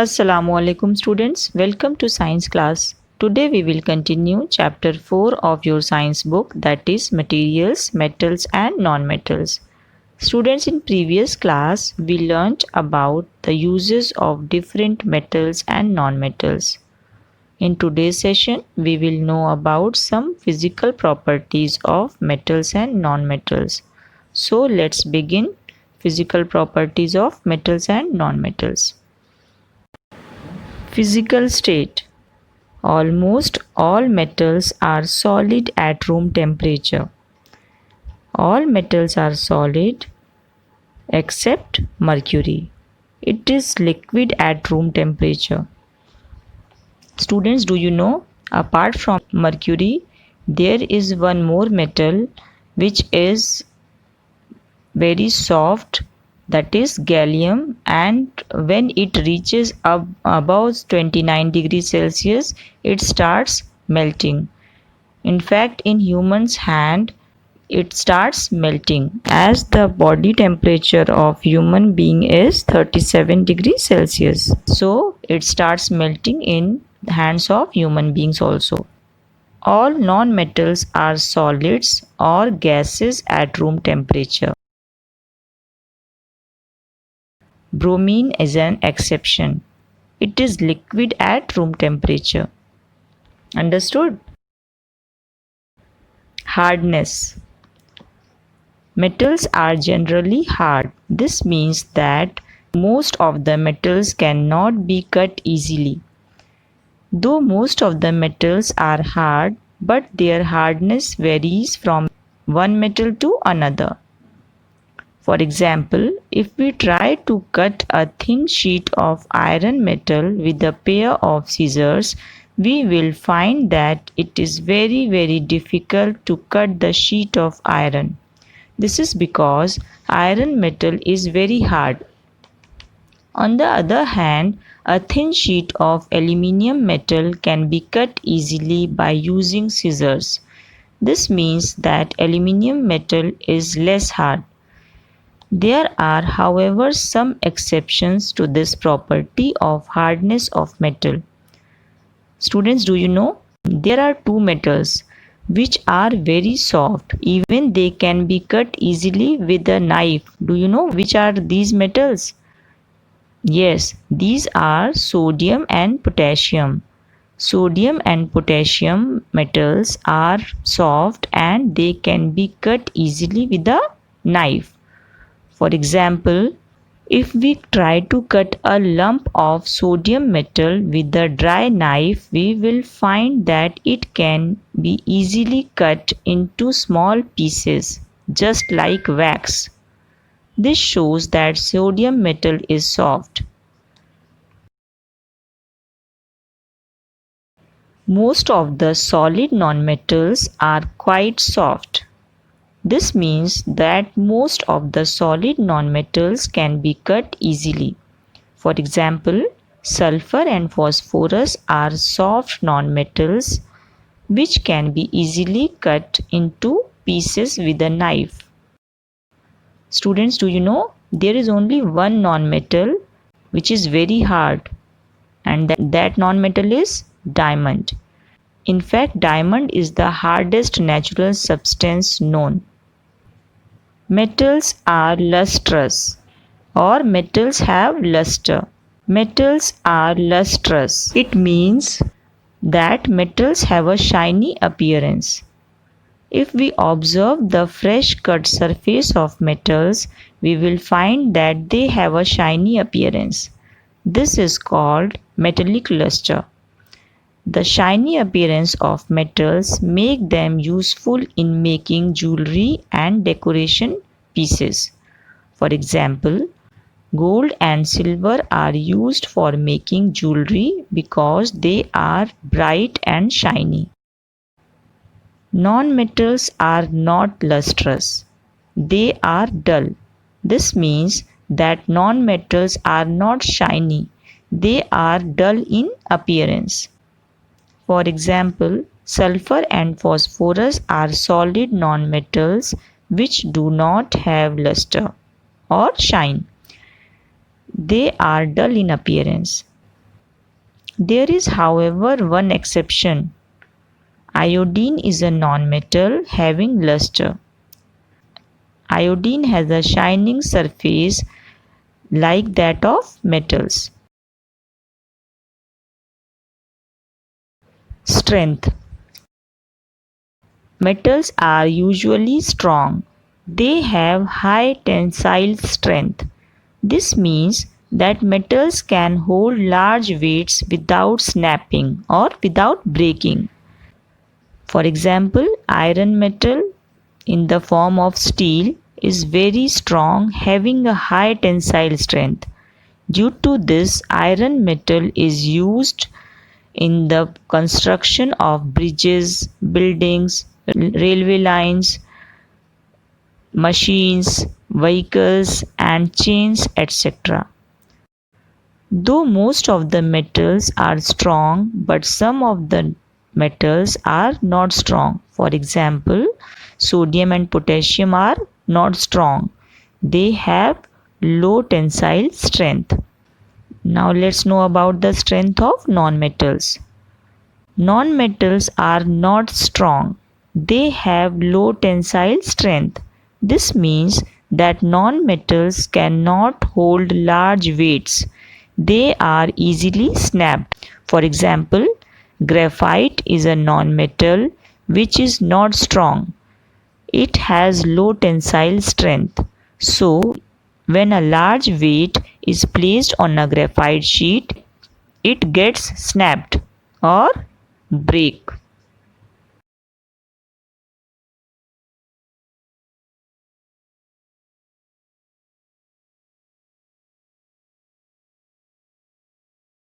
Assalamu alaikum students, welcome to science class. Today we will continue chapter 4 of your science book, that is materials, metals and non-metals. Students, in previous class we learnt about the uses of different metals and non-metals. In today's session we will know about some physical properties of metals and non-metals. So let's begin. Physical properties of metals and non-metals. Physical state. Almost all metals are solid at room temperature. All metals are solid except mercury. It is liquid at room temperature. Students, do you know, apart from mercury, there is one more metal which is very soft, that is gallium, and when it reaches up above 29 degrees Celsius it starts melting. In fact, in human's hand it starts melting as the body temperature of human being is 37 degrees Celsius. So it starts melting in the hands of human beings also. All non-metals are solids or gases at room temperature. Bromine is an exception. It is liquid at room temperature. Understood? Hardness. Metals are generally hard. This means that most of the metals cannot be cut easily. Though most of the metals are hard, but their hardness varies from one metal to another. For example, if we try to cut a thin sheet of iron metal with a pair of scissors, we will find that it is very difficult to cut the sheet of iron. This is because iron metal is very hard. On the other hand, a thin sheet of aluminium metal can be cut easily by using scissors. This means that aluminium metal is less hard. There are, however, some exceptions to this property of hardness of metal. Students, do you know? There are two metals which are very soft. Even they can be cut easily with a knife. Do you know which are these metals? Yes, these are sodium and potassium. Sodium and potassium metals are soft and they can be cut easily with a knife. For example, if we try to cut a lump of sodium metal with a dry knife, we will find that it can be easily cut into small pieces, just like wax. This shows that sodium metal is soft. Most of the solid nonmetals are quite soft. This means that most of the solid nonmetals can be cut easily. For example, sulfur and phosphorus are soft nonmetals which can be easily cut into pieces with a knife. Students, do you know there is only one nonmetal which is very hard, and that nonmetal is diamond. In fact, diamond is the hardest natural substance known. Metals are lustrous, or metals have luster. Metals are lustrous. It means that metals have a shiny appearance. If we observe the fresh cut surface of metals, we will find that they have a shiny appearance. This is called metallic luster. The shiny appearance of metals make them useful in making jewelry and decoration pieces. For example, gold and silver are used for making jewelry because they are bright and shiny. Non-metals are not lustrous. They are dull. This means that non-metals are not shiny. They are dull in appearance. For example, sulfur and phosphorus are solid nonmetals which do not have luster or shine. They are dull in appearance. There is, however, one exception. Iodine is a non-metal having luster. Iodine has a shining surface like that of metals. Strength. Metals are usually strong. They have high tensile strength. This means that metals can hold large weights without snapping or without breaking. For example, iron metal in the form of steel is very strong, having a high tensile strength. Due to this, iron metal is used in the construction of bridges, buildings, railway lines, machines, vehicles, and chains, etc. Though most of the metals are strong, but some of the metals are not strong. For example, sodium and potassium are not strong. They have low tensile strength. Now let's know about the strength of nonmetals. Nonmetals are not strong. They have low tensile strength. This means that nonmetals cannot hold large weights. They are easily snapped. For example, graphite is a nonmetal which is not strong. It has low tensile strength. So, when a large weight is placed on a graphite sheet, it gets snapped or break.